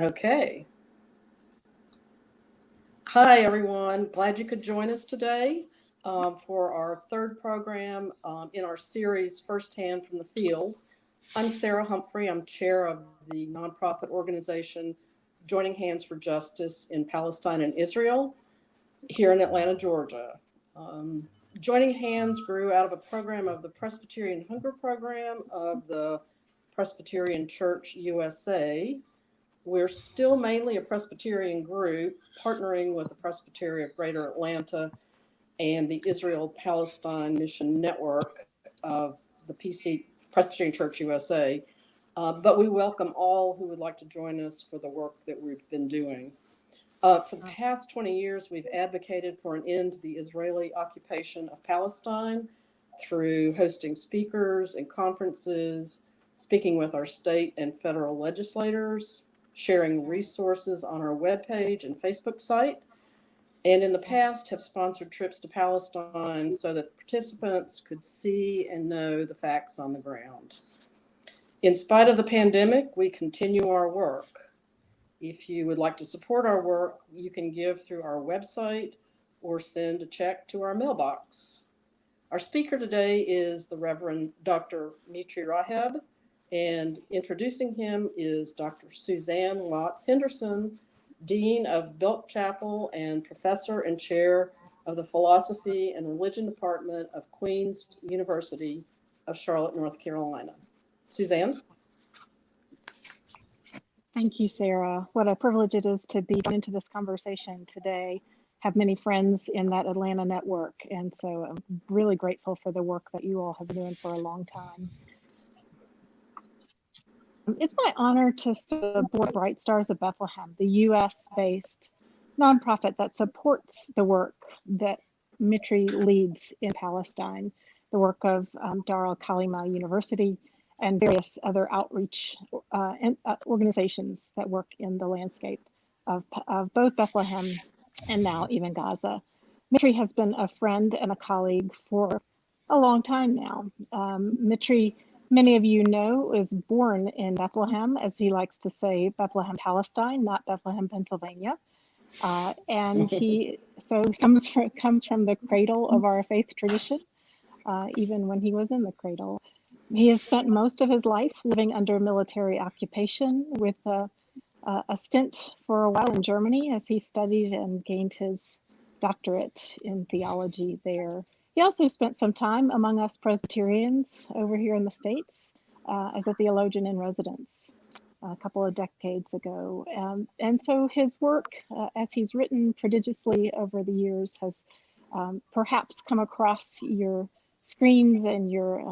Okay. Hi, everyone. Glad you could join us today for our third program in our series, Firsthand from the Field. I'm Sarah Humphrey. I'm chair of the nonprofit organization Joining Hands for Justice in Palestine and Israel here in Atlanta, Georgia. Um, Joining Hands grew out of a program of the Presbyterian Hunger Program of the Presbyterian Church USA. We're still mainly a Presbyterian group, partnering with the Presbytery of Greater Atlanta and the Israel Palestine Mission Network of the Presbyterian Church USA. But we welcome all who would like to join us for the work that we've been doing. For the past 20 years, we've advocated for an end to the Israeli occupation of Palestine through hosting speakers and conferences, speaking with our state and federal legislators, sharing resources on our webpage and Facebook site, and in the past have sponsored trips to Palestine so that participants could see and know the facts on the ground. In spite of the pandemic, we continue our work. If you would like to support our work, you can give through our website or send a check to our mailbox. Our speaker today is the Reverend Dr. Mitri Raheb, and introducing him is Dr. Suzanne Watts Henderson, Dean of Belk Chapel and Professor and Chair of the Philosophy and Religion Department of Queen's University of Charlotte, North Carolina. Suzanne? Thank you, Sarah. What a privilege it is to be into this conversation today. Have many friends in that Atlanta network, and so I'm really grateful for the work that you all have been doing for a long time. It's my honor to serve the Board of Bright Stars of Bethlehem, the U.S.-based nonprofit that supports the work that Mitri leads in Palestine, the work of Dar al-Kalima University, and various other outreach organizations that work in the landscape of both Bethlehem and now even Gaza. Mitri has been a friend and a colleague for a long time now. Mitri, many of you know, was born in Bethlehem, as he likes to say, Bethlehem, Palestine, not Bethlehem, Pennsylvania. And he comes from the cradle of our faith tradition, even when he was in the cradle. He has spent most of his life living under military occupation with a stint for a while in Germany as he studied and gained his doctorate in theology there. He also spent some time among us Presbyterians over here in the States as a theologian in residence a couple of decades ago. And so his work, as he's written prodigiously over the years, has perhaps come across your screens and your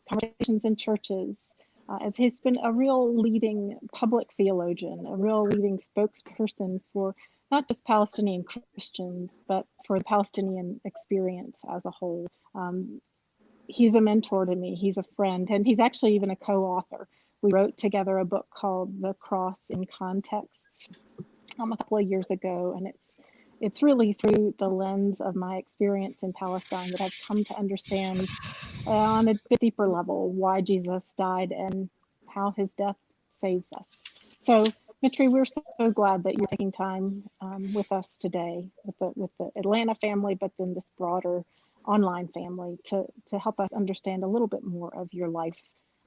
conversations in churches, as he's been a real leading public theologian, a real leading spokesperson for not just Palestinian Christians, but for the Palestinian experience as a whole. He's a mentor to me, he's a friend, and he's actually even a co-author. We wrote together a book called The Cross in Context a couple of years ago, and it's really through the lens of my experience in Palestine that I've come to understand on a bit deeper level why Jesus died and how his death saves us. So, Mitri, we're so glad that you're taking time with us today, with the Atlanta family, but then this broader online family to help us understand a little bit more of your life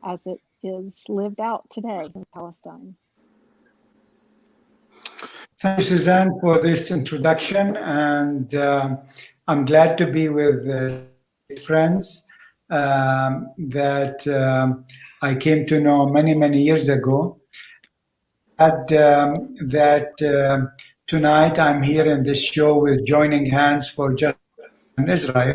as it is lived out today in Palestine. Thank you, Suzanne, for this introduction, and I'm glad to be with friends that I came to know many, many years ago. Tonight I'm here in this show with Joining Hands for Justice in Israel,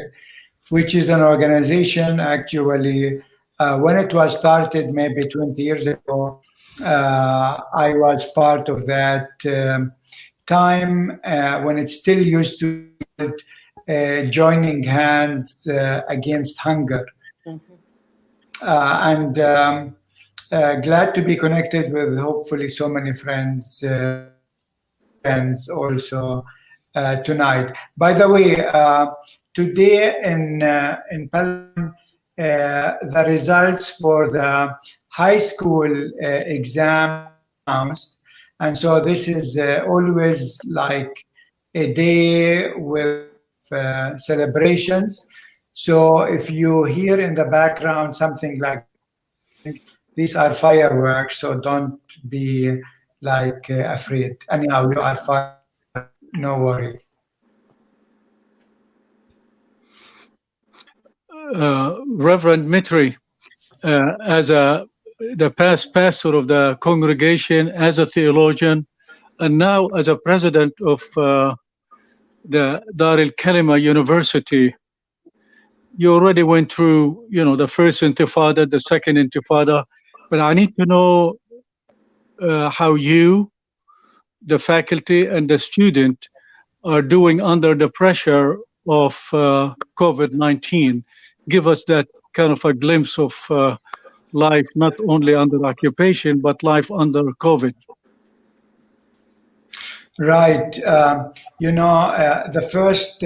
which is an organization actually, when it was started maybe 20 years ago, I was part of that time when it still used to be Joining Hands Against Hunger. And glad to be connected with hopefully so many friends also tonight. By the way, today in Palestine, the results for the high school exam announced, And so this is always like a day with celebrations. So if you hear in the background something like, these are fireworks, so don't be like afraid. Anyhow, you are fine, no worry. Reverend Mitri, as the past pastor of the congregation, as a theologian, and now as a president of the Dar el-Kalima University, you already went through, the first Intifada, the second Intifada, but I need to know how you, the faculty, and the student are doing under the pressure of COVID-19. Give us that kind of a glimpse of life, not only under occupation, but life under COVID. Right. The first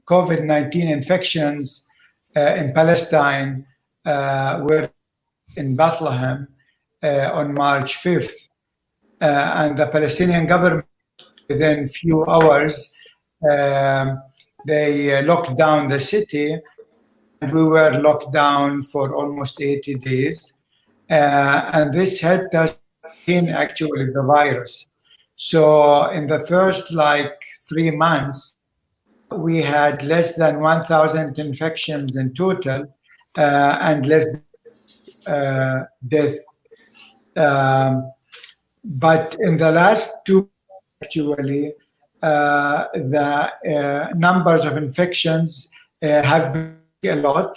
COVID-19 infections in Palestine were in Bethlehem on March 5th. And the Palestinian government, within few hours, they locked down the city. And we were locked down for almost 80 days. And this helped us in actually the virus. So in the first 3 months, we had less than 1,000 infections in total and less death. But in the last 2, actually, the numbers of infections have been a lot.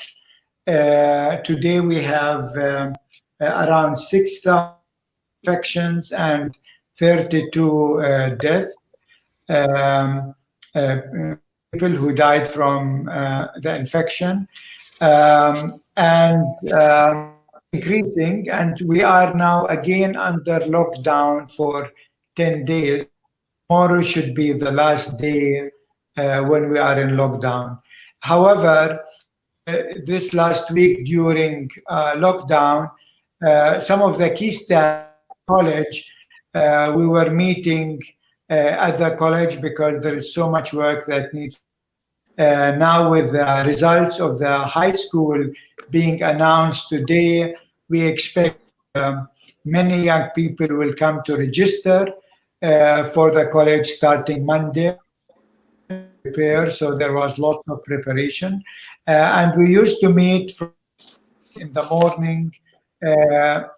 Today we have around 6,000 infections and 32 deaths. People who died from the infection, and increasing, and we are now again under lockdown for 10 days. Tomorrow should be the last day when we are in lockdown. However, this last week during lockdown, some of the key staff college, we were meeting at the college because there is so much work that needs. Now with the results of the high school being announced today, we expect many young people will come to register for the college starting Monday. So there was lots of preparation. And we used to meet in the morning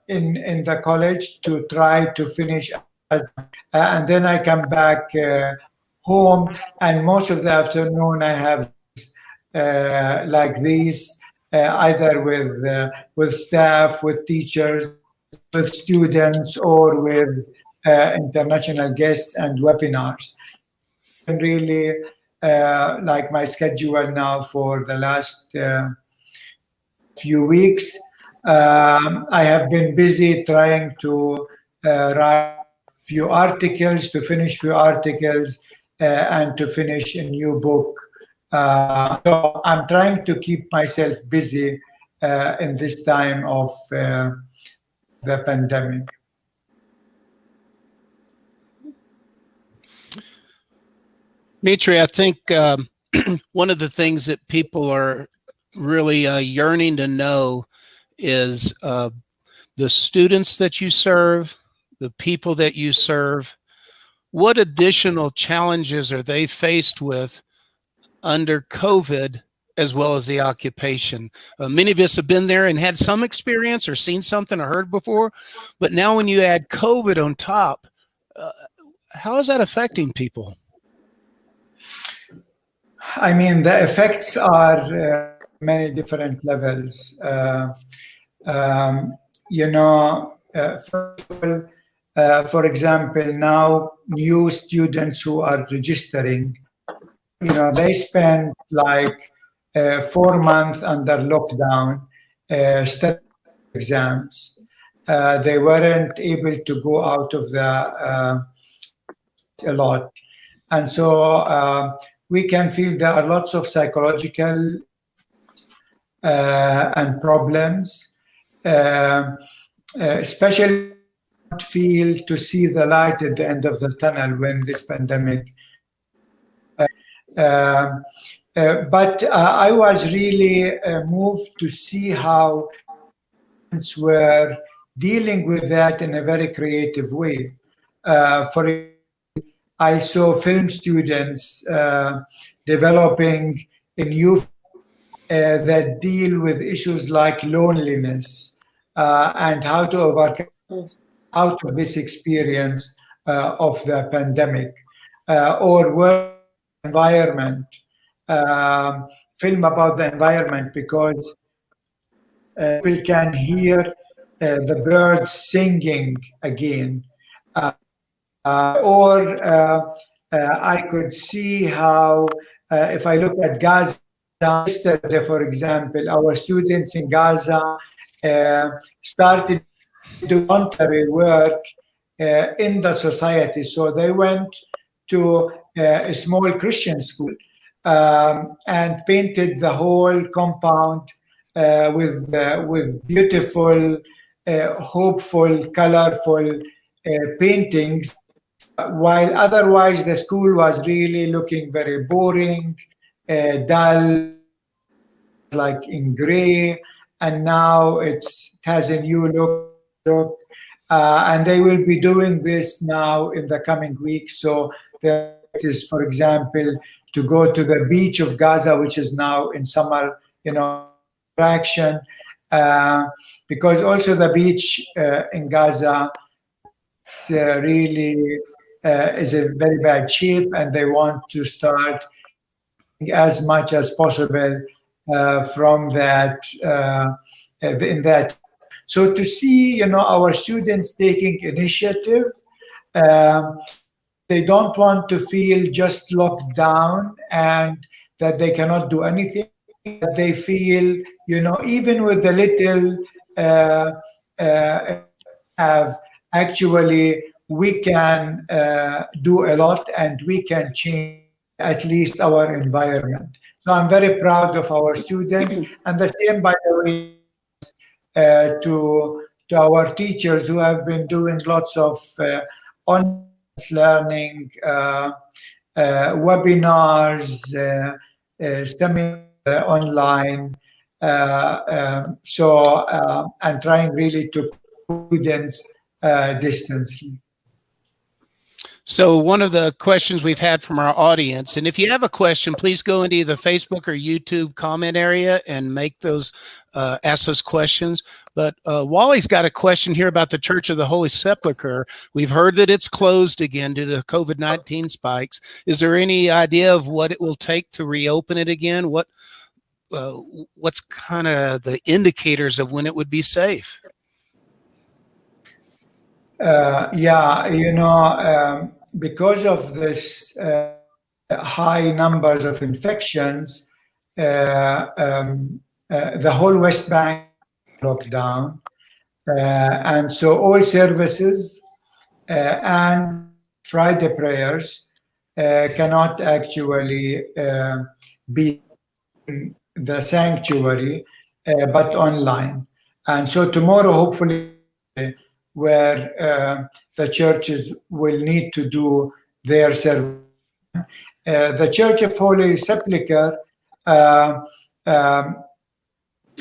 in the college to try to finish. And then I come back home, and most of the afternoon I have like these, either with staff, with teachers, with students, or with international guests and webinars. And really, like my schedule now for the last few weeks, I have been busy trying to write few articles, to finish few articles, and to finish a new book. So I'm trying to keep myself busy in this time of the pandemic. Mitri, I think one of the things that people are really yearning to know is the students that you serve, the people that you serve. What additional challenges are they faced with under COVID as well as the occupation? Many of us have been there and had some experience or seen something or heard before, but now when you add COVID on top, how is that affecting people? I mean, the effects are many different levels. First of all, for example, now new students who are registering, they spend 4 months under lockdown studying exams. They weren't able to go out of the a lot. And so we can feel there are lots of psychological and problems, especially feel to see the light at the end of the tunnel when this pandemic. But I was really moved to see how students were dealing with that in a very creative way. For example, I saw film students developing a new that deal with issues like loneliness and how to overcome out of this experience of the pandemic, or work environment, film about the environment, because people can hear the birds singing again. Or I could see how, if I look at Gaza, yesterday, for example, our students in Gaza started doing voluntary work in the society. So they went to a small Christian school and painted the whole compound with beautiful, hopeful, colorful paintings, while otherwise the school was really looking very boring, dull, like in gray, and now it has a new look. And they will be doing this now in the coming weeks. So there is, for example, to go to the beach of Gaza, which is now in summer, attraction, because also the beach in Gaza really is in very bad shape, and they want to start as much as possible from that in that. So to see, our students taking initiative, they don't want to feel just locked down and that they cannot do anything. They feel, even with the little actually we can do a lot, and we can change at least our environment. So I'm very proud of our students, and the same, by the way, to our teachers who have been doing lots of online learning, webinars, seminars online, and trying really to students distantly. So one of the questions we've had from our audience, and if you have a question, please go into the Facebook or YouTube comment area and make those, ask those questions. But Wally's got a question here about the Church of the Holy Sepulchre. We've heard that it's closed again due to COVID-19 spikes. Is there any idea of what it will take to reopen it again? What's kind of the indicators of when it would be safe? Because of this high numbers of infections, the whole West Bank locked down, and so all services and Friday prayers cannot actually be in the sanctuary, but online. And so tomorrow, hopefully, where the churches will need to do their service. The Church of Holy Sepulchre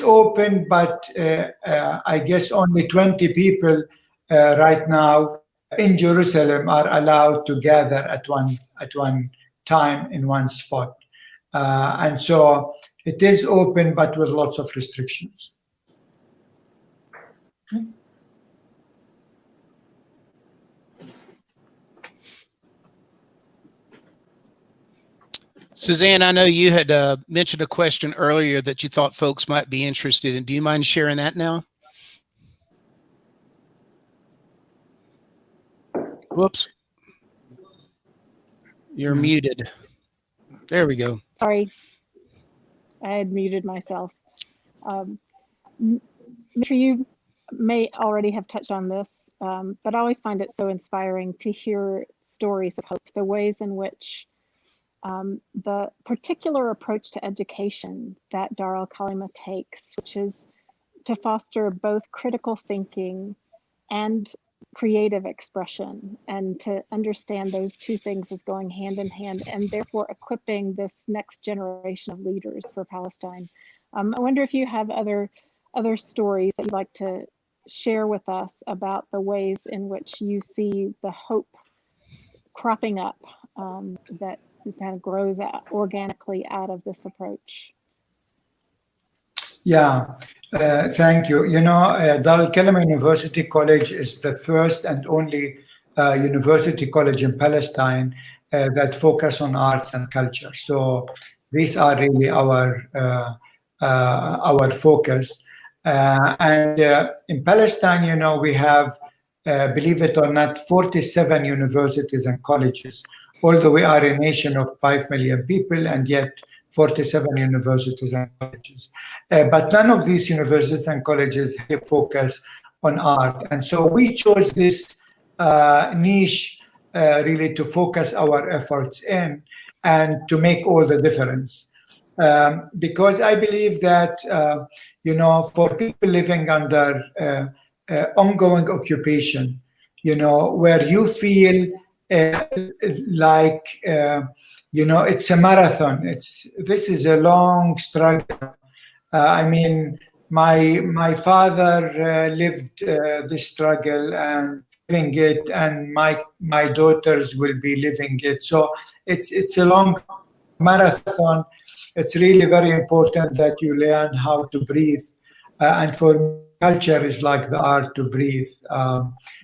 open, but I guess only 20 people right now in Jerusalem are allowed to gather at one time in one spot. And so it is open, but with lots of restrictions. Suzanne, I know you had mentioned a question earlier that you thought folks might be interested in. Do you mind sharing that now? Whoops. You're muted. There we go. Sorry, I had muted myself. Mitri, you may already have touched on this, but I always find it so inspiring to hear stories of hope, the ways in which the particular approach to education that Dar al-Kalima takes, which is to foster both critical thinking and creative expression, and to understand those two things as going hand in hand, and therefore equipping this next generation of leaders for Palestine. I wonder if you have other stories that you'd like to share with us about the ways in which you see the hope cropping up that kind of grows organically out of this approach. Yeah, thank you. You know, Dar al-Kalima University College is the first and only university college in Palestine that focus on arts and culture. So these are really our focus. And in Palestine, you know, we have, believe it or not, 47 universities and colleges, although we are a nation of 5 million people, and yet 47 universities and colleges. But none of these universities and colleges focus on art. And so we chose this niche really to focus our efforts in and to make all the difference. Because I believe that, you know, for people living under ongoing occupation, you know, where you feel like, you know, it's a marathon. This is a long struggle. I mean, my father lived this struggle and living it, and my daughters will be living it. So it's a long marathon. It's really very important that you learn how to breathe. And for me, culture is like the art to breathe.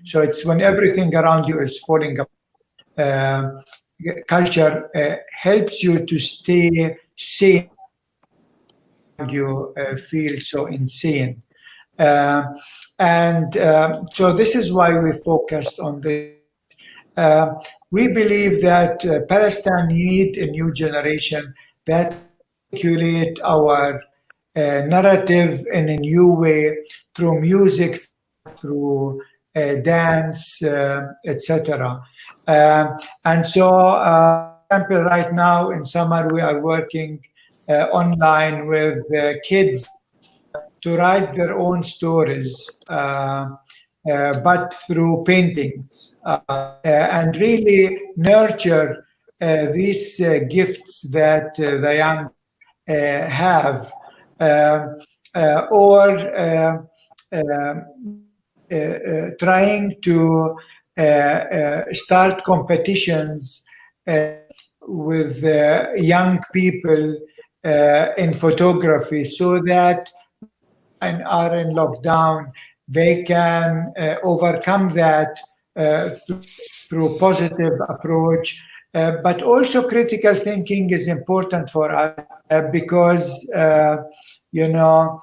So it's when everything around you is falling apart. Culture helps you to stay sane. You feel so insane. So this is why we focused on this. We believe that Palestine needs a new generation that articulate our narrative in a new way through music, through dance, etc. And so, for example, right now in summer, we are working online with kids to write their own stories, but through paintings, and really nurture these gifts that the young have, or trying to start competitions with young people in photography, so that and are in lockdown, they can overcome that through positive approach. But also critical thinking is important for us because, you know,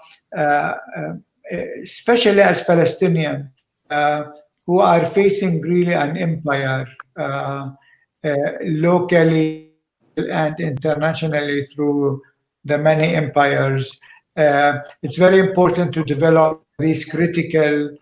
especially as Palestinians who are facing really an empire locally and internationally through the many empires, it's very important to develop these critical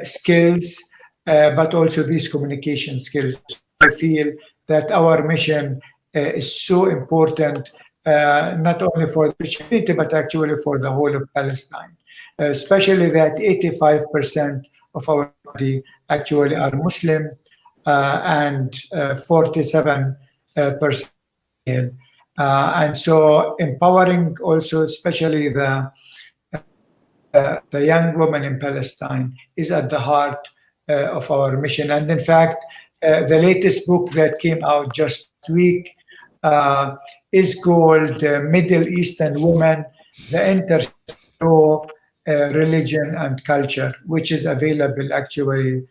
skills, but also these communication skills. I feel that our mission is so important, not only for the community, but actually for the whole of Palestine, especially that 85% of our body actually are Muslims, and 47%. And so empowering also, especially the young women in Palestine, is at the heart of our mission. And in fact, the latest book that came out just this week is called Middle Eastern Women, the Interstory, Religion and Culture, which is available actually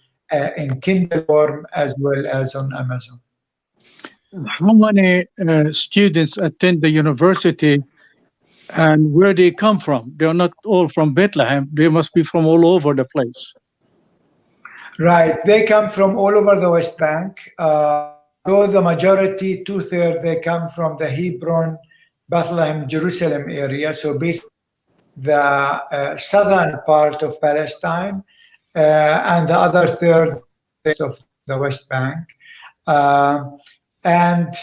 in Kindle form as well as on Amazon. How many students attend the university, and where they come from? They are not all from Bethlehem. They must be from all over the place. Right. They come from all over the West Bank. Though the majority, 2/3, they come from the Hebron, Bethlehem, Jerusalem area. So basically the southern part of Palestine, and the other third of the West Bank. And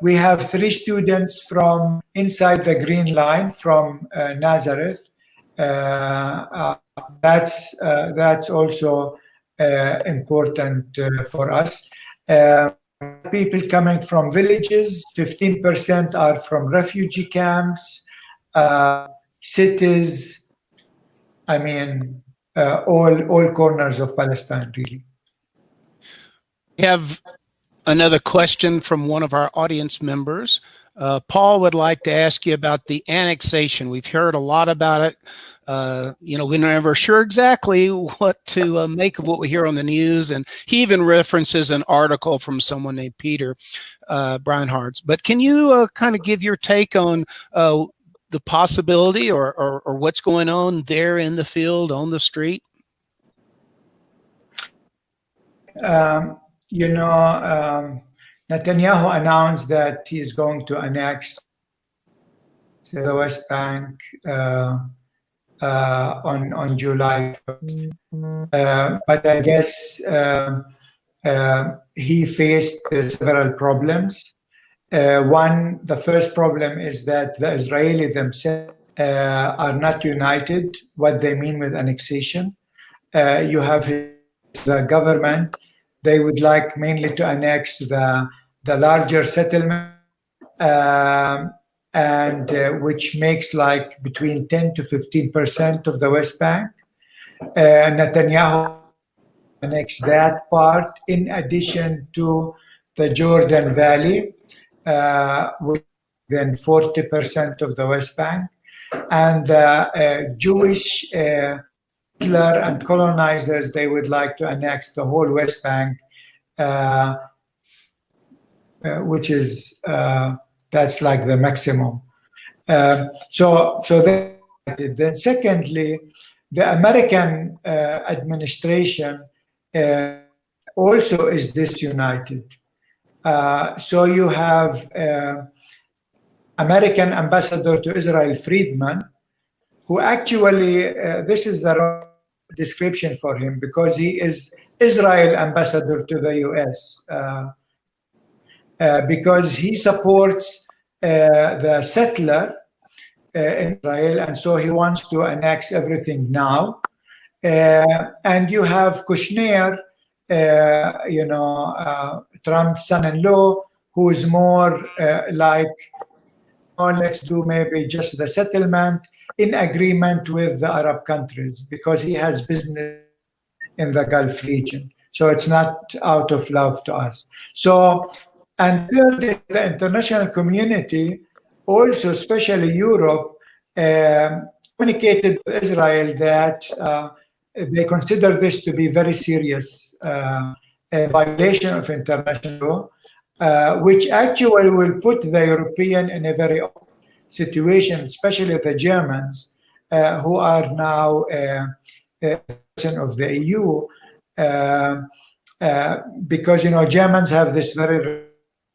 we have 3 students from inside the Green Line from Nazareth. That's also important for us. People coming from villages, 15% are from refugee camps, cities, I mean, all corners of Palestine, really. We have another question from one of our audience members. Paul would like to ask you about the annexation. We've heard a lot about it. We're never sure exactly what to make of what we hear on the news. And he even references an article from someone named Peter Breinhardt. But can you kind of give your take on the possibility or what's going on there in the field, on the street? Netanyahu announced that he's going to annex the West Bank on July 1st. But I guess he faced several problems. The first problem is that the Israelis themselves are not united what they mean with annexation. You have the government. They would like mainly to annex the larger settlement, and which makes like between 10 to 15% of the West Bank. Netanyahu annexed that part in addition to the Jordan Valley, which then 40% of the West Bank, and the Jewish Hitler and colonizers, they would like to annex the whole West Bank, which is that's like the maximum. So then secondly, the American administration also is disunited. So you have American ambassador to Israel, Friedman, who actually, this is the wrong description for him because he is Israel ambassador to the US, because he supports the settler in Israel, and so he wants to annex everything now. And you have Kushner, Trump's son-in-law, who is more like, oh, let's do maybe just the settlement in agreement with the Arab countries, because he has business in the Gulf region. So it's not out of love to us. So, and third, the international community, also especially Europe, communicated with Israel that they consider this to be very serious a violation of international law, which actually will put the European in a very awkward situation, especially the Germans, who are now of the EU, because Germans have this very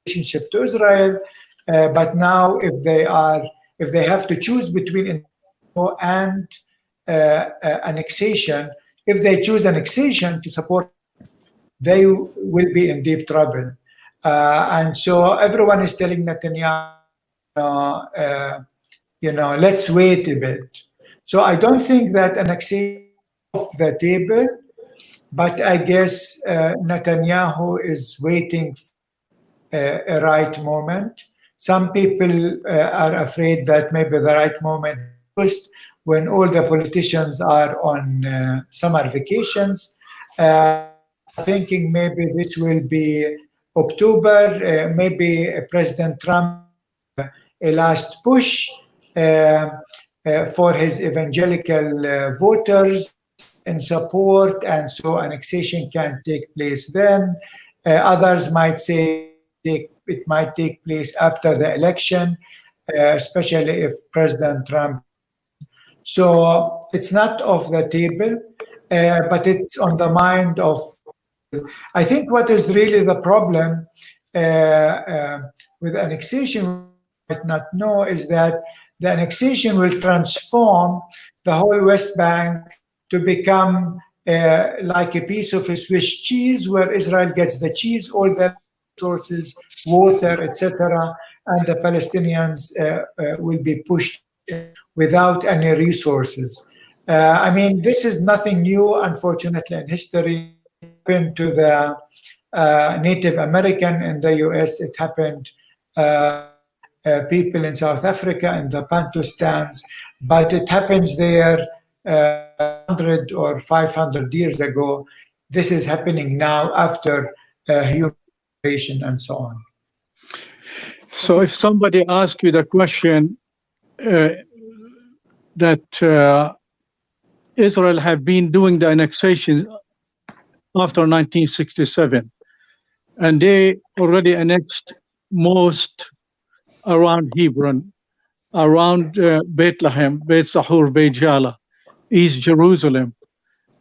relationship to Israel, but now if they have to choose between and annexation, if they choose annexation to support, they will be in deep trouble. And so everyone is telling Netanyahu, let's wait a bit. So I don't think that annexation is off the table, but I guess Netanyahu is waiting for a right moment. Some people are afraid that maybe the right moment is when all the politicians are on summer vacations, thinking maybe this will be October, maybe President Trump a last push for his evangelical voters in support, and so annexation can take place then. Others might say it might take place after the election, especially if President Trump. So it's not off the table, but it's on the mind of. I think what is really the problem with annexation, we might not know, is that the annexation will transform the whole West Bank to become like a piece of a Swiss cheese, where Israel gets the cheese, all the resources, water, etc., and the Palestinians will be pushed without any resources. I mean, this is nothing new, unfortunately, in history. happened to the Native American in the US. It happened people in South Africa in the Bantustans, but it happens there 100 or 500 years ago. This is happening now after human migration and so on. So if somebody asks you the question that Israel have been doing the annexation after 1967, and they already annexed most around Hebron, around Bethlehem, Beit Sahur, Beit Jala, East Jerusalem,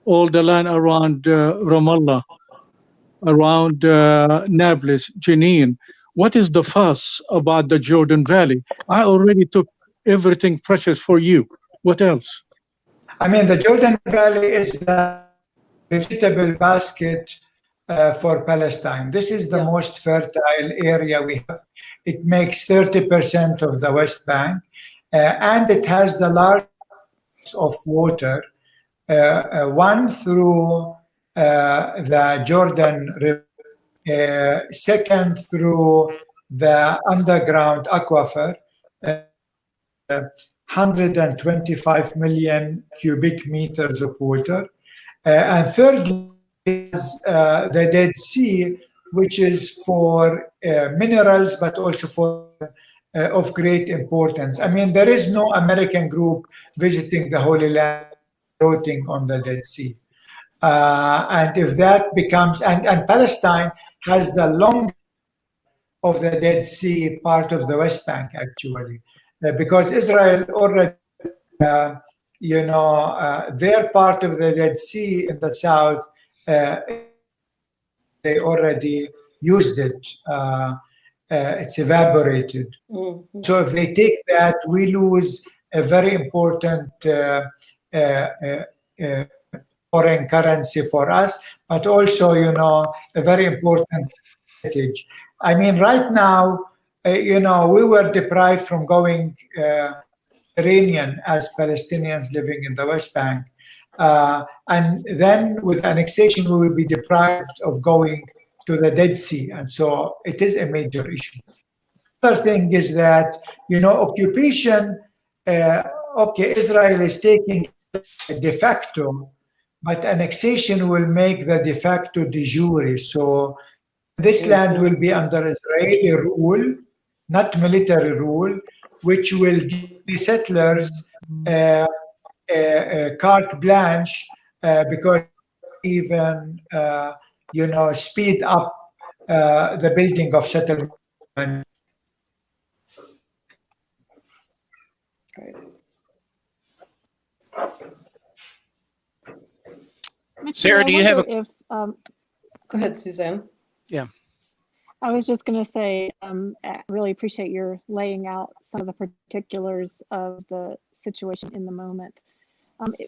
all the land around Ramallah, around Nablus, Jenin. What is the fuss about the Jordan Valley? I already took everything precious for you. What else? I mean, the Jordan Valley is the vegetable basket for Palestine. This is the most fertile area we have. It makes 30% of the West Bank, and it has the largest of water, one through the Jordan River, second through the underground aquifer, 125 million cubic meters of water, and thirdly is the Dead Sea, which is for minerals, but also for of great importance. I mean, there is no American group visiting the Holy Land floating on the Dead Sea. And if that becomes, and Palestine has the longest of the Dead Sea part of the West Bank, actually, because Israel already, their part of the Dead Sea in the south, they already used it. It's evaporated. Mm-hmm. So if they take that, we lose a very important foreign currency for us, but also, a very important advantage. I mean, right now, we were deprived from going Iranian as Palestinians living in the West Bank. And then with annexation, we will be deprived of going to the Dead Sea. And so it is a major issue. Other thing is that, occupation, Israel is taking de facto, but annexation will make the de facto de jure. So this land will be under Israeli rule, not military rule, which will give the settlers carte blanche because even speed up the building of settlement. Sarah, do you have a? Go ahead, Suzanne. Yeah. I was just going to say, I really appreciate your laying out some of the particulars of the situation in the moment. Do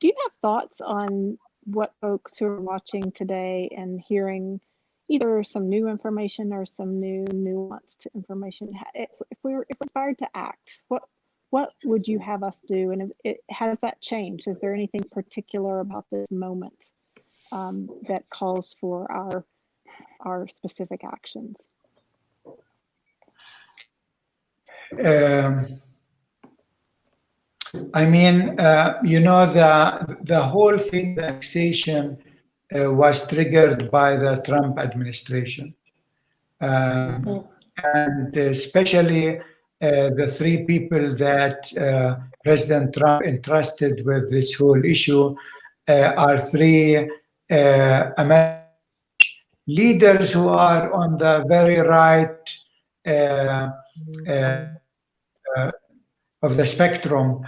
you have thoughts on what folks who are watching today and hearing either some new information or some new nuanced information, if we're inspired to act, what would you have us do? And has that changed? Is there anything particular about this moment that calls for our specific actions? I mean, the whole thing, the annexation, was triggered by the Trump administration. And especially the three people that President Trump entrusted with this whole issue are three American leaders who are on the very right of the spectrum,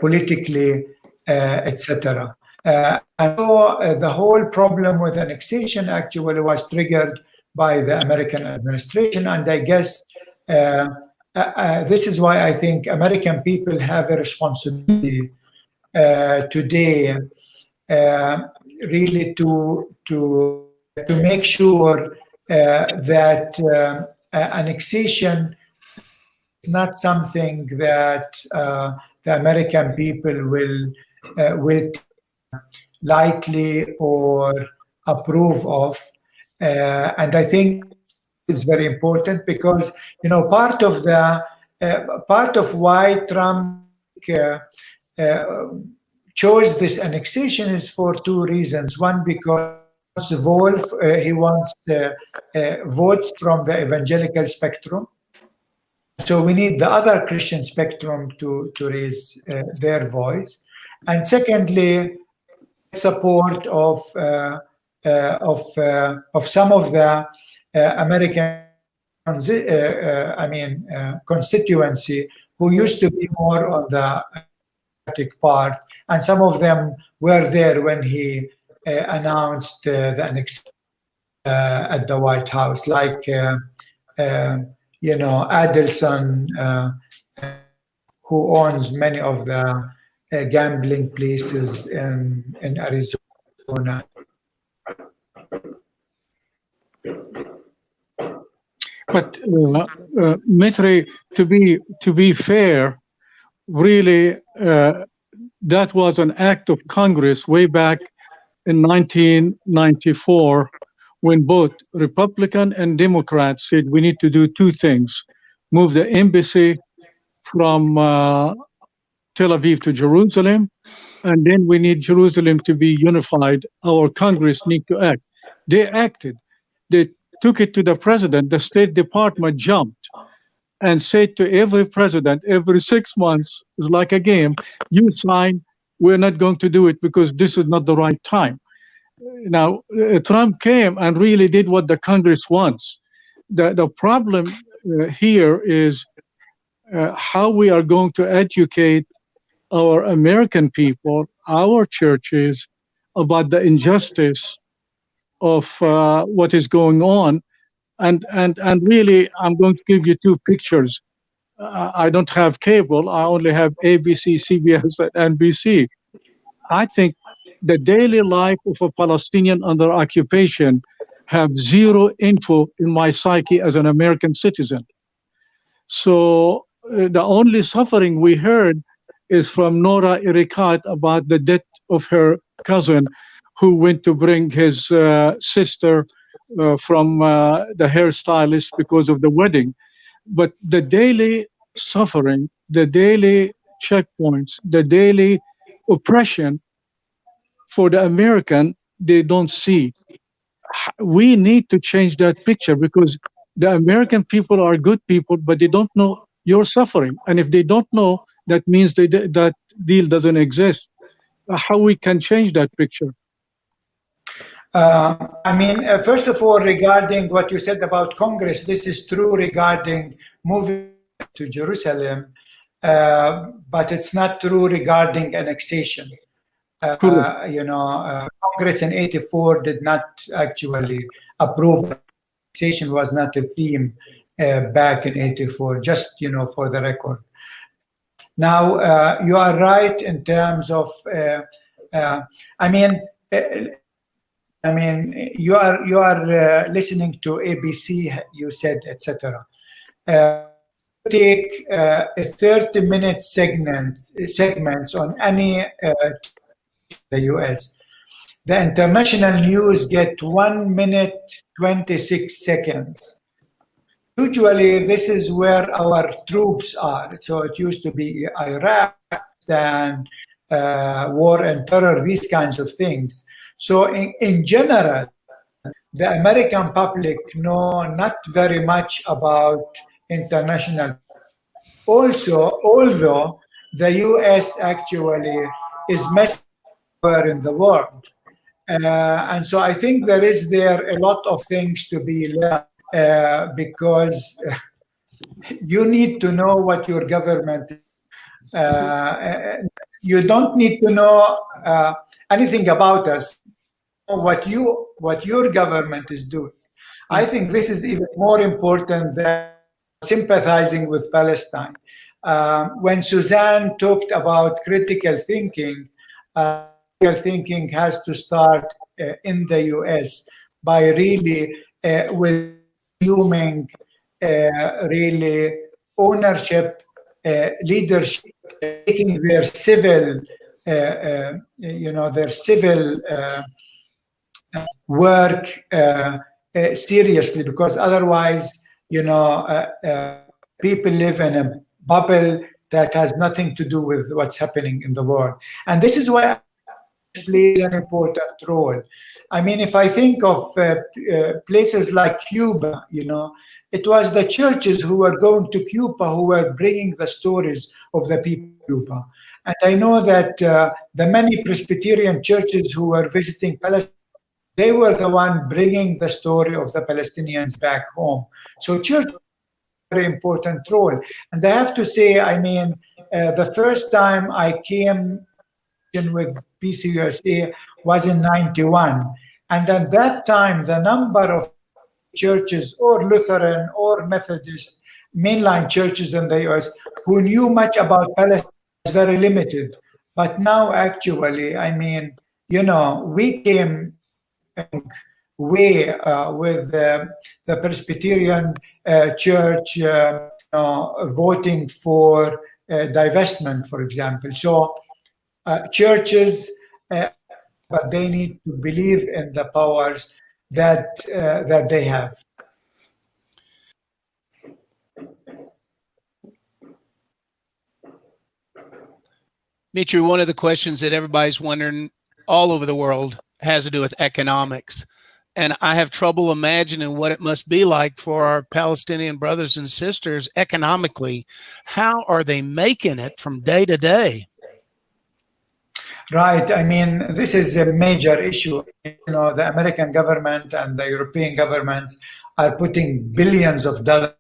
politically, etc. And so the whole problem with annexation actually was triggered by the American administration, and I guess this is why I think American people have a responsibility today, really to make sure that annexation is not something that the American people will lightly or approve of. And I think it's very important because, you know, part of why Trump chose this annexation is for two reasons. One, because he wants votes from the evangelical spectrum. So we need the other Christian spectrum to raise their voice. And secondly, support of some of the American constituency who used to be more on the Democratic part, and some of them were there when he announced the annexation at the White House, like Adelson, who owns many of the gambling places in Arizona. But Mitri, to be fair, really, that was an act of Congress way back in 1994, when both Republican and Democrats said we need to do two things: move the embassy from Tel Aviv to Jerusalem, and then we need Jerusalem to be unified. Our Congress need to act. They acted. They took it to the president. The State Department jumped and said to every president every 6 months, it's like a game, you sign, we're not going to do it because this is not the right time. Now, Trump came and really did what the Congress wants. The problem here is how we are going to educate our American people, our churches, about the injustice of what is going on. And really, I'm going to give you two pictures. I don't have cable. I only have ABC, CBS, and NBC. I think the daily life of a Palestinian under occupation have zero info in my psyche as an American citizen. So the only suffering we heard is from Nora Irikat about the death of her cousin, who went to bring his sister from the hairstylist because of the wedding. But the daily suffering, the daily checkpoints, the daily oppression for the American, they don't see. We need to change that picture, because the American people are good people, but they don't know your suffering. And if they don't know, that means that deal doesn't exist. How we can change that picture? First of all, regarding what you said about Congress, this is true regarding moving to Jerusalem, but it's not true regarding annexation. Congress in '84 did not actually approve. Annexation was not a theme back in '84, just for the record. Now, you are right in terms of, you are listening to ABC, you said, etc. Take a 30-minute segments on any the US. The international news get 1 minute 26 seconds. Usually, this is where our troops are. So it used to be Iraq and war and terror, these kinds of things. So in general, the American public know not very much about international. Also, although the US actually is messing in the world. And so I think there is a lot of things to be learned. Because you need to know what your government you don't need to know anything about us, what your government is doing. I think this is even more important than sympathizing with Palestine. When Suzanne talked about critical thinking has to start in the US by really with assuming really ownership, leadership, taking their civil, work seriously, because otherwise, people live in a bubble that has nothing to do with what's happening in the world. And this is why plays an important role. I mean, if I think of places like Cuba, it was the churches who were going to Cuba who were bringing the stories of the people of Cuba. And I know that the many Presbyterian churches who were visiting Palestine, they were the one bringing the story of the Palestinians back home. So church very important role. And I have to say, I mean, the first time I came with PCUSA was in 91. And at that time, the number of churches or Lutheran or Methodist mainline churches in the US who knew much about Palestine was very limited. But now actually, I mean, we came way with the Presbyterian Church voting for divestment, for example. So churches, but they need to believe in the powers that they have. Mitri, one of the questions that everybody's wondering all over the world has to do with economics. And I have trouble imagining what it must be like for our Palestinian brothers and sisters economically. How are they making it from day to day? Right. I mean, this is a major issue. The American government and the European governments are putting billions of dollars,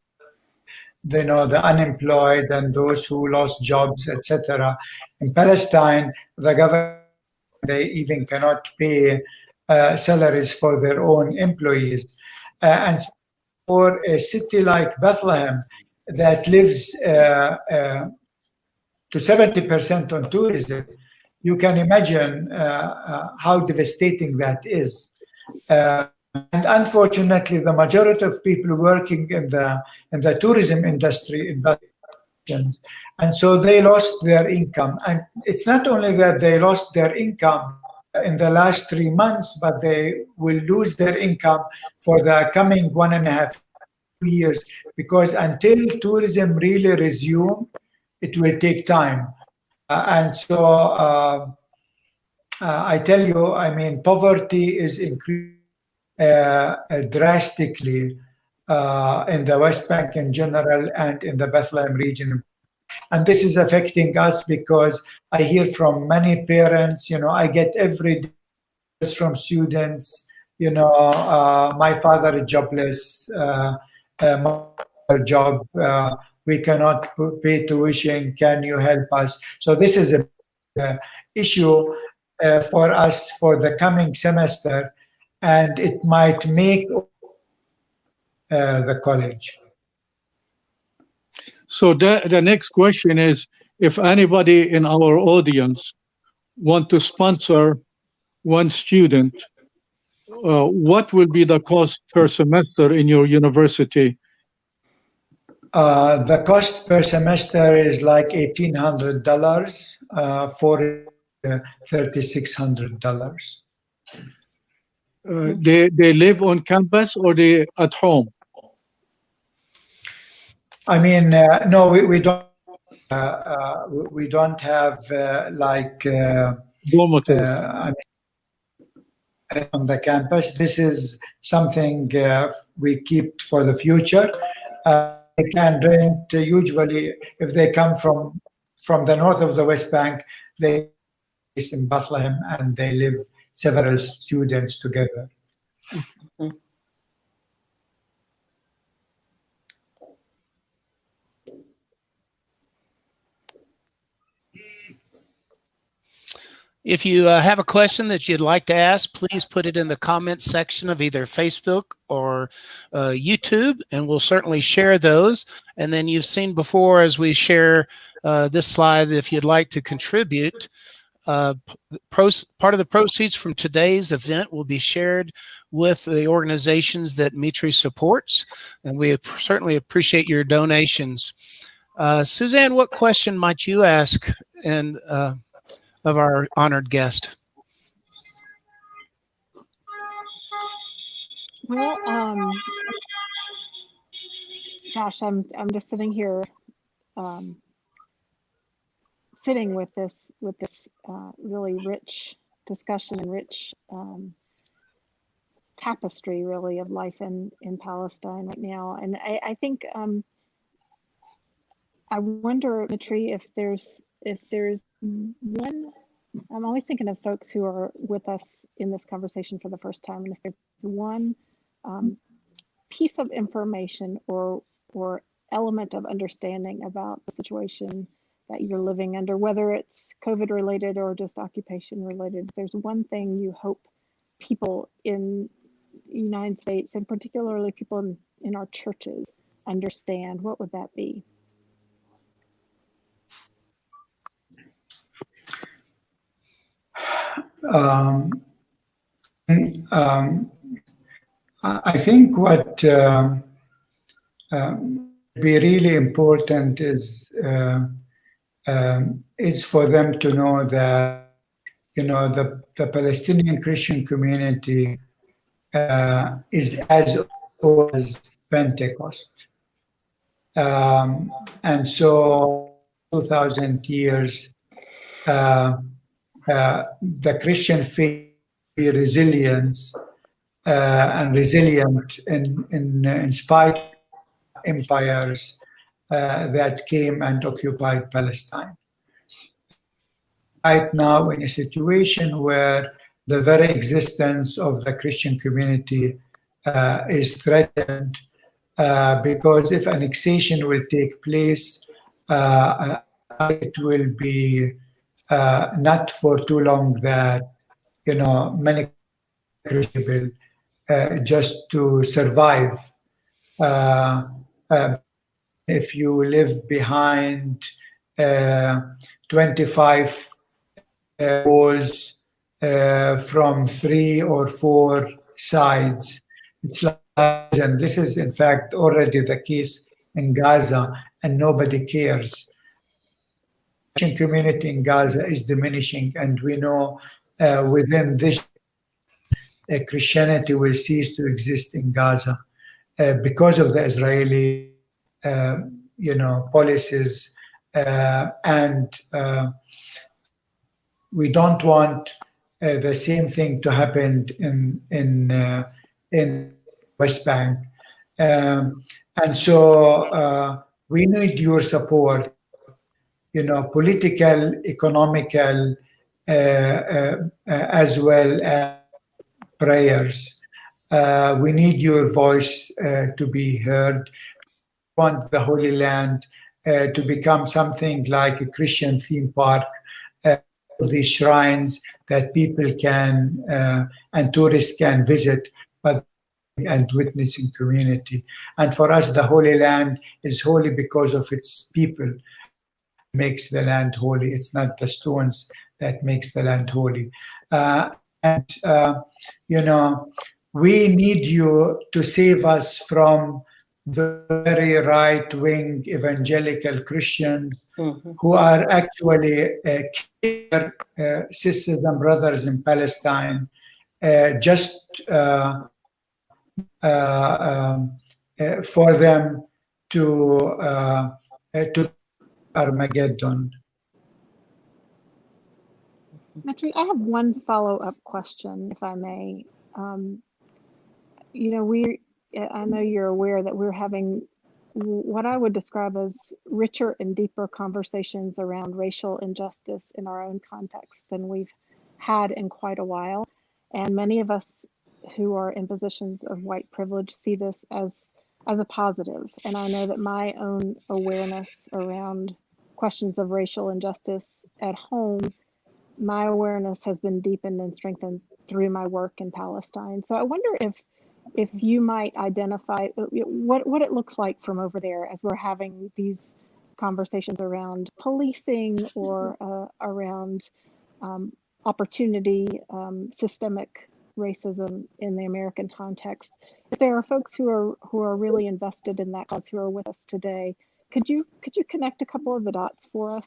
the unemployed and those who lost jobs, etc. In Palestine, the government, they even cannot pay salaries for their own employees. And for a city like Bethlehem that lives to 70% on tourism, you can imagine how devastating that is. And unfortunately, the majority of people working in the tourism industry in Bethlehem, and so they lost their income. And it's not only that they lost their income in the last 3 months, but they will lose their income for the coming 1.5 years, because until tourism really resume, it will take time. And so I tell you, I mean, poverty is increasing drastically in the West Bank in general and in the Bethlehem region. And this is affecting us because I hear from many parents, I get every day from students, my father is jobless, my job, we cannot pay tuition, can you help us? So this is an issue for us for the coming semester, and it might make the college. So the next question is, if anybody in our audience want to sponsor one student, what will be the cost per semester in your university? The cost per semester is like $1,800 for $3,600. They live on campus or they at home? I mean, no, we don't. We don't have dormitories. I mean, on the campus. This is something we keep for the future. They can rent usually if they come from the north of the West Bank. They is in Bethlehem and they live several students together. If you have a question that you'd like to ask, please put it in the comments section of either Facebook or YouTube, and we'll certainly share those. And then you've seen before, as we share this slide, if you'd like to contribute, part of the proceeds from today's event will be shared with the organizations that Mitri supports, and we certainly appreciate your donations. Suzanne, what question might you ask of our honored guest? Well, gosh, I'm just sitting here, sitting with this really rich discussion and rich tapestry, really, of life in Palestine right now. And I think I wonder, Mitri, if there's one. I'm always thinking of folks who are with us in this conversation for the first time, and if there's one piece of information or element of understanding about the situation that you're living under, whether it's COVID related or just occupation related, if there's one thing you hope people in the United States, and particularly people in our churches, understand, what would that be? I think what be really important is for them to know that, you know, the Palestinian Christian community is as old as Pentecost. And so 2,000 years, the Christian faith be resilience and resilient in spite of empires that came and occupied Palestine. Right now, in a situation where the very existence of the Christian community is threatened, because if annexation will take place, it will be not for too long that, you know, many Christians just to survive. If you live behind 25 walls from 3 or 4 sides, it's like, and this is in fact already the case in Gaza, and nobody cares. The Christian community in Gaza is diminishing, and we know within this Christianity will cease to exist in Gaza because of the Israeli, you know, policies, and we don't want the same thing to happen in West Bank, and so we need your support, you know, political, economical, as well as prayers. We need your voice to be heard. We want the Holy Land to become something like a Christian theme park, these shrines that people can and tourists can visit, but and witnessing community. And for us, the Holy Land is holy because of its people. Makes the land holy. It's not the stones that makes the land holy. You know, we need you to save us from the very right-wing evangelical Christians who are actually sisters and brothers in Palestine, just for them to Armageddon. Mitri, I have one follow-up question, if I may. You know, I know you're aware that we're having what I would describe as richer and deeper conversations around racial injustice in our own context than we've had in quite a while. And many of us who are in positions of white privilege see this as a positive. And I know that my own awareness around questions of racial injustice at home, my awareness has been deepened and strengthened through my work in Palestine. So I wonder if you might identify what it looks like from over there as we're having these conversations around policing or around opportunity, systemic racism in the American context. If there are folks who are really invested in that cause who are with us today, could you connect a couple of the dots for us?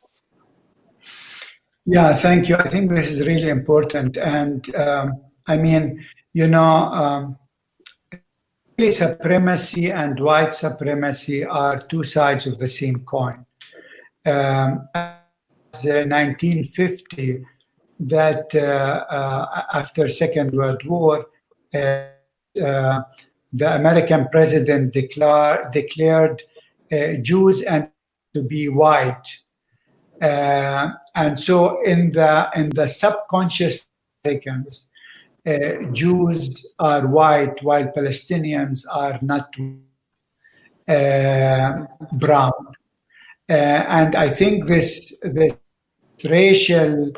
Yeah, thank you. I think this is really important. And I mean, you know, supremacy and white supremacy are two sides of the same coin. As 1950, that after Second World War, the American president declared Jews and to be white, and so in the subconscious Americans, Jews are white while Palestinians are not brown, and I think this racial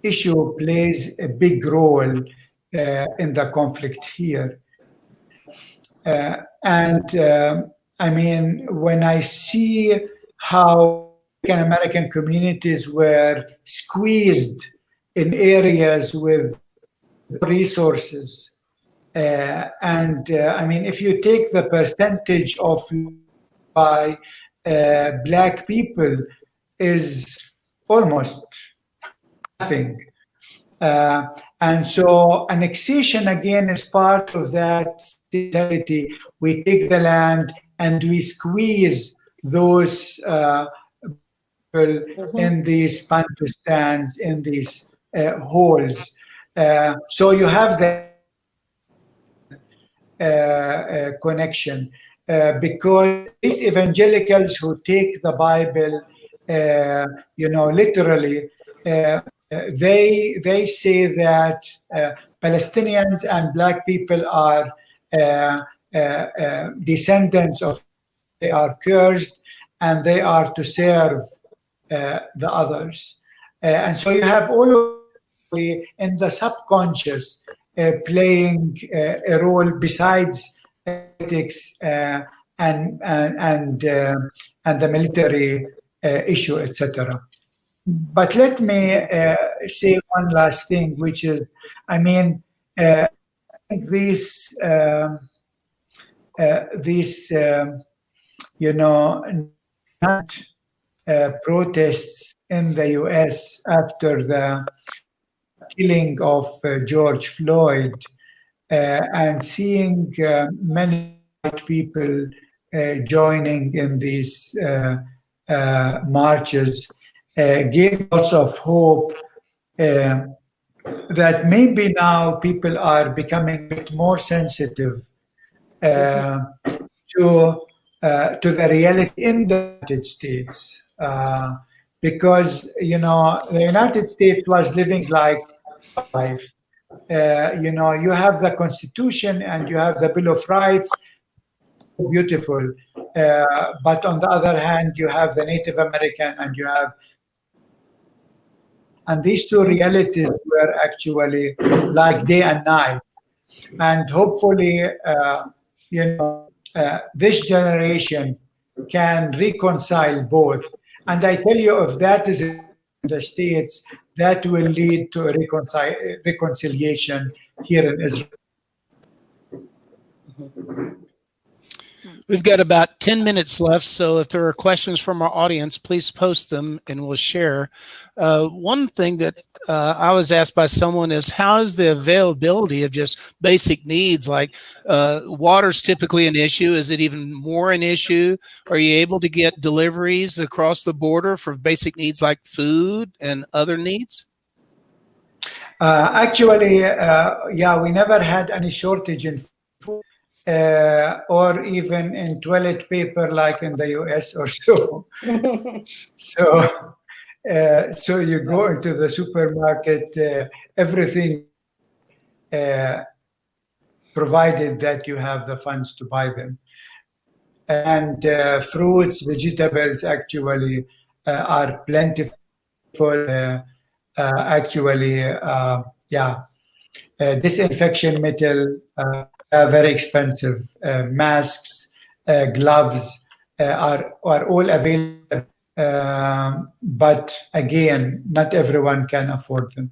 issue plays a big role in the conflict here. I mean, when I see how American communities were squeezed in areas with resources, I mean, if you take the percentage of by Black people is almost nothing. And so annexation again is part of that mentality. We take the land and we squeeze those people in these Bantustans, in these holes. So you have the connection because these evangelicals who take the Bible, literally, they say that Palestinians and Black people are descendants of, they are cursed and they are to serve the others. And so you have all of in the subconscious playing a role besides politics and the military issue, etc. But let me say one last thing, which is, I mean, these protests in the U.S. after the killing of George Floyd and seeing many people joining in these marches gave lots of hope that maybe now people are becoming a bit more sensitive to the reality in the United States, because the United States was living like life. You have the Constitution and you have the Bill of Rights, beautiful, but on the other hand you have the Native American and these two realities were actually like day and night. And hopefully, this generation can reconcile both. And I tell you, if that is in the States, that will lead to a reconciliation here in Israel. We've got about 10 minutes left, so if there are questions from our audience, please post them and we'll share. One thing that I was asked by someone is, how is the availability of just basic needs like water's typically an issue? Is it even more an issue? Are you able to get deliveries across the border for basic needs like food and other needs? Actually, we never had any shortage in food. Or even in toilet paper, like in the US or so. So you go into the supermarket, everything provided that you have the funds to buy them. And fruits, vegetables actually are plentiful. Disinfection metal, very expensive. Masks, gloves are all available, but again, not everyone can afford them.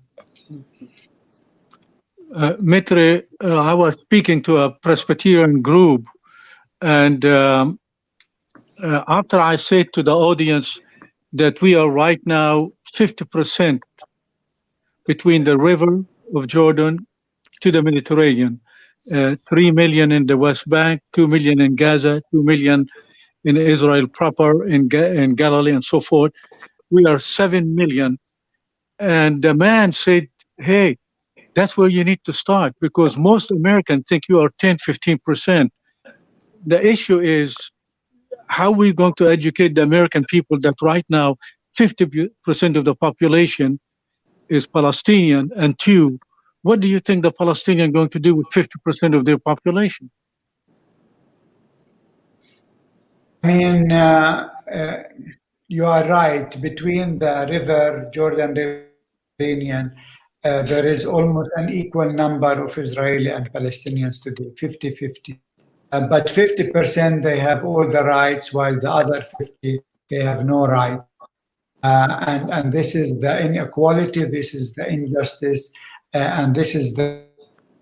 Mitri, I was speaking to a Presbyterian group, and after I said to the audience that we are right now 50% between the river of Jordan to the Mediterranean, 3 million in the West Bank, 2 million in Gaza, 2 million in Israel proper, in Galilee, and so forth. We are 7 million. And the man said, hey, that's where you need to start, because most Americans think you are 10, 15%. The issue is, how are we going to educate the American people that right now 50% of the population is Palestinian? And two, what do you think the Palestinians are going to do with 50% of their population? I mean, you are right. Between the river, Jordan River, Mediterranean, there is almost an equal number of Israeli and Palestinians today, 50-50. But 50% they have all the rights, while the other 50 they have no right. And this is the inequality, this is the injustice, and this is the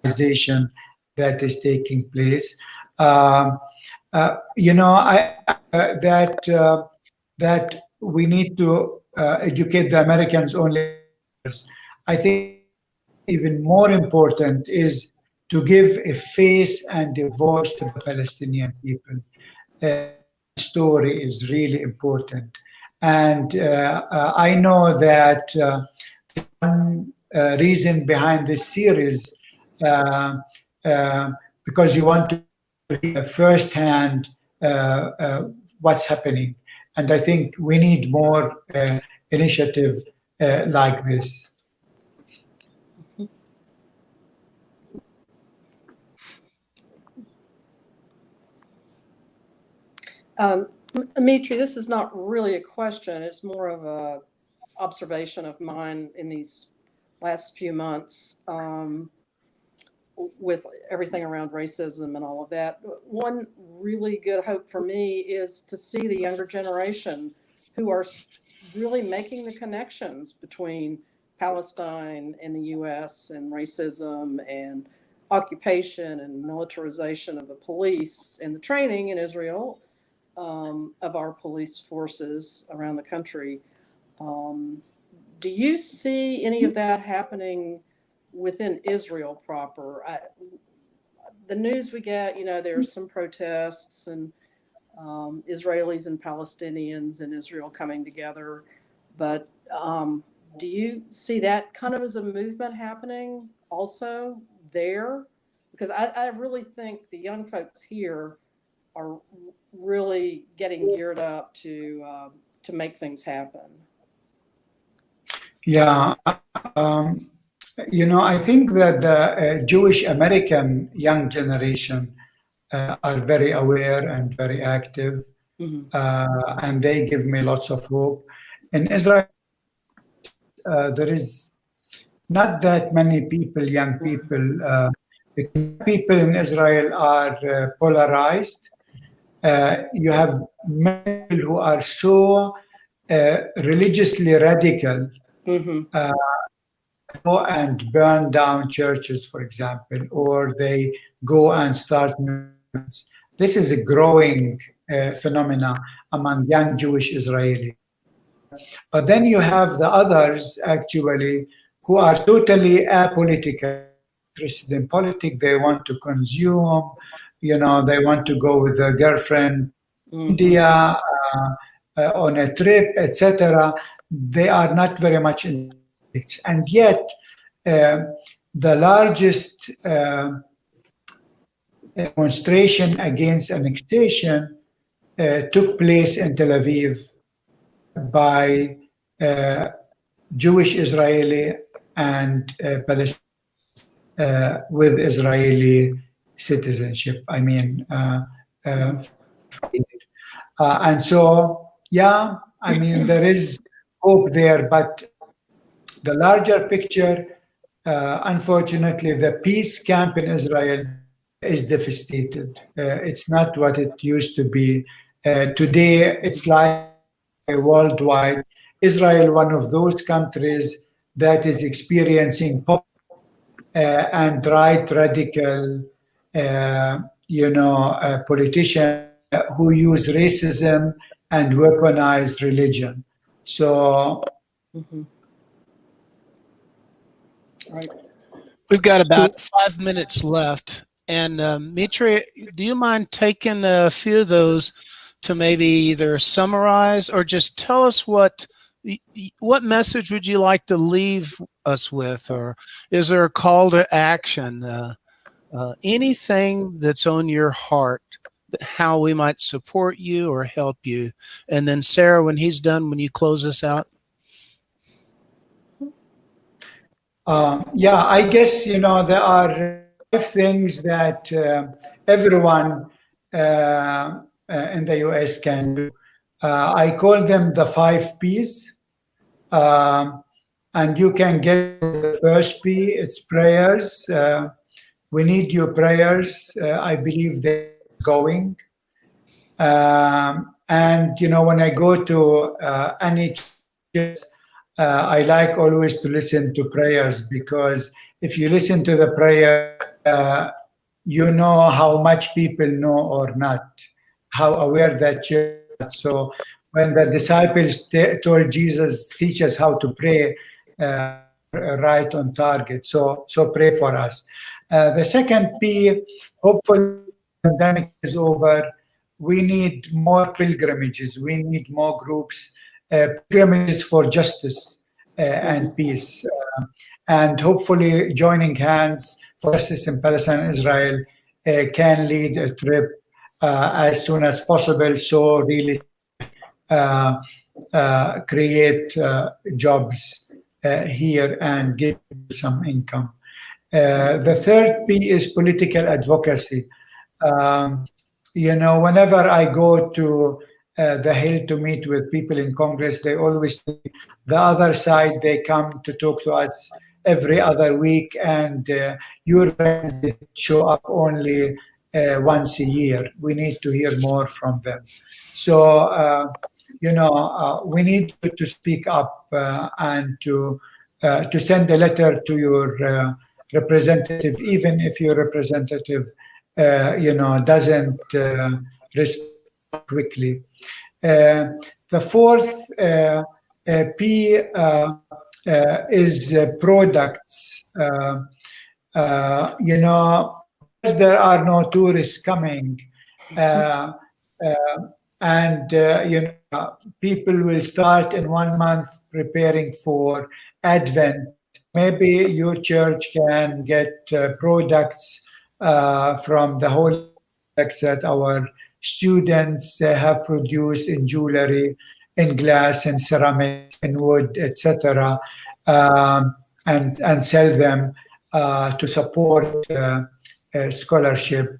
civilization that is taking place. You know, that we need to educate the Americans only. I think even more important is to give a face and a voice to the Palestinian people. Story is really important. And I know that one reason behind this series, because you want to hear firsthand what's happening. And I think we need more initiative like this. Mitri, this is not really a question. It's more of a observation of mine in these last few months with everything around racism and all of that. One really good hope for me is to see the younger generation who are really making the connections between Palestine and the U.S. and racism and occupation and militarization of the police and the training in Israel of our police forces around the country. Do you see any of that happening within Israel proper? The news we get, you know, there's some protests and Israelis and Palestinians in Israel coming together, but do you see that kind of as a movement happening also there? Because I really think the young folks here are really getting geared up to make things happen. Yeah, you know, I think that the Jewish American young generation are very aware and very active, and they give me lots of hope. In Israel, there is not that many people, young people. People in Israel are polarized. You have many people who are so religiously radical, go and burn down churches, for example, or they go and start movements. This is a growing phenomena among young Jewish Israelis. But then you have the others, actually, who are totally apolitical, interested in politics. They want to consume, you know, they want to go with their girlfriend India on a trip, etc. They are not very much in politics. And yet, the largest demonstration against annexation took place in Tel Aviv by Jewish Israeli and Palestinians with Israeli citizenship. I mean, and so, yeah, I mean, there is hope there, but the larger picture, unfortunately, the peace camp in Israel is devastated. It's not what it used to be. Today, it's like worldwide. Israel, one of those countries that is experiencing pop and right radical, politicians who use racism and weaponized religion. So, Right. We've got about 5 minutes left. And Mitri, do you mind taking a few of those to maybe either summarize or just tell us what message would you like to leave us with, or is there a call to action? Anything that's on your heart, how we might support you or help you. And then Sarah, when he's done, when you close us out. Yeah, I guess, there are 5 things that everyone in the US can do. I call them the 5 P's. And you can get the first P, it's prayers. We need your prayers. I believe they're going. And, when I go to any church, I like always to listen to prayers, because if you listen to the prayer, you know how much people know or not, how aware that church is. So when the disciples told Jesus, teach us how to pray, right on target. So pray for us. The second P, hopefully the pandemic is over. We need more pilgrimages. We need more groups, pilgrimages for justice and peace. And hopefully joining hands for justice in Palestine and Israel can lead a trip as soon as possible. So really create jobs here and give some income. The third P is political advocacy. Whenever I go to the Hill to meet with people in Congress, they always say the other side, they come to talk to us every other week, and your friends show up only once a year. We need to hear more from them. So, we need to speak up and to send a letter to your representative, even if your representative doesn't respond quickly. The fourth P is products. Because there are no tourists coming, and people will start in 1 month preparing for Advent. Maybe your church can get products from the whole products that our students have produced in jewelry, in glass, in ceramics, in wood, etc., and sell them to support scholarship.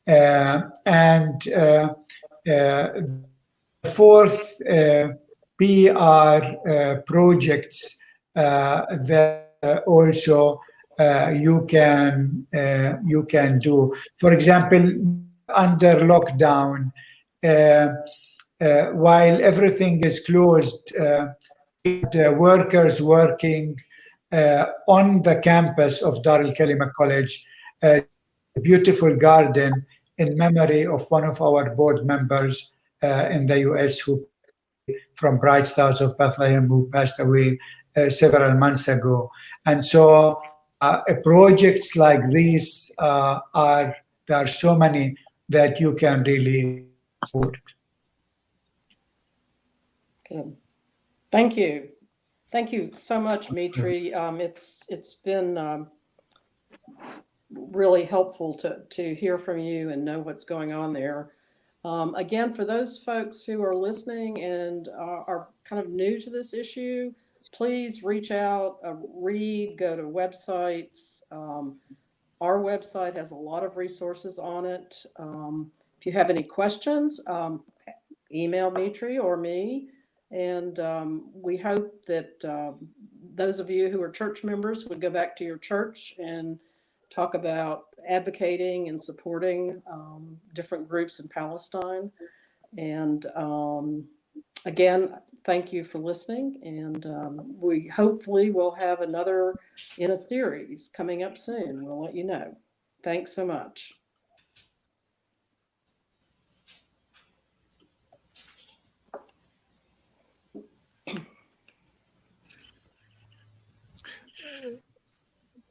And the fourth P are projects that also you can do. For example, under lockdown, while everything is closed, workers working on the campus of Dar al-Kalima College, a beautiful garden in memory of one of our board members in the US from Bright Stars of Bethlehem, who passed away several months ago. And so projects like these there are so many that you can really support. Good. Thank you. Thank you so much, Mitri. It's been really helpful to hear from you and know what's going on there. Again, for those folks who are listening and are kind of new to this issue, please reach out, read, go to websites. Our website has a lot of resources on it. If you have any questions, email Mitri or me. And we hope that those of you who are church members would go back to your church and talk about advocating and supporting different groups in Palestine. And again, thank you for listening. And we hopefully will have another in a series coming up soon. We'll let you know. Thanks so much.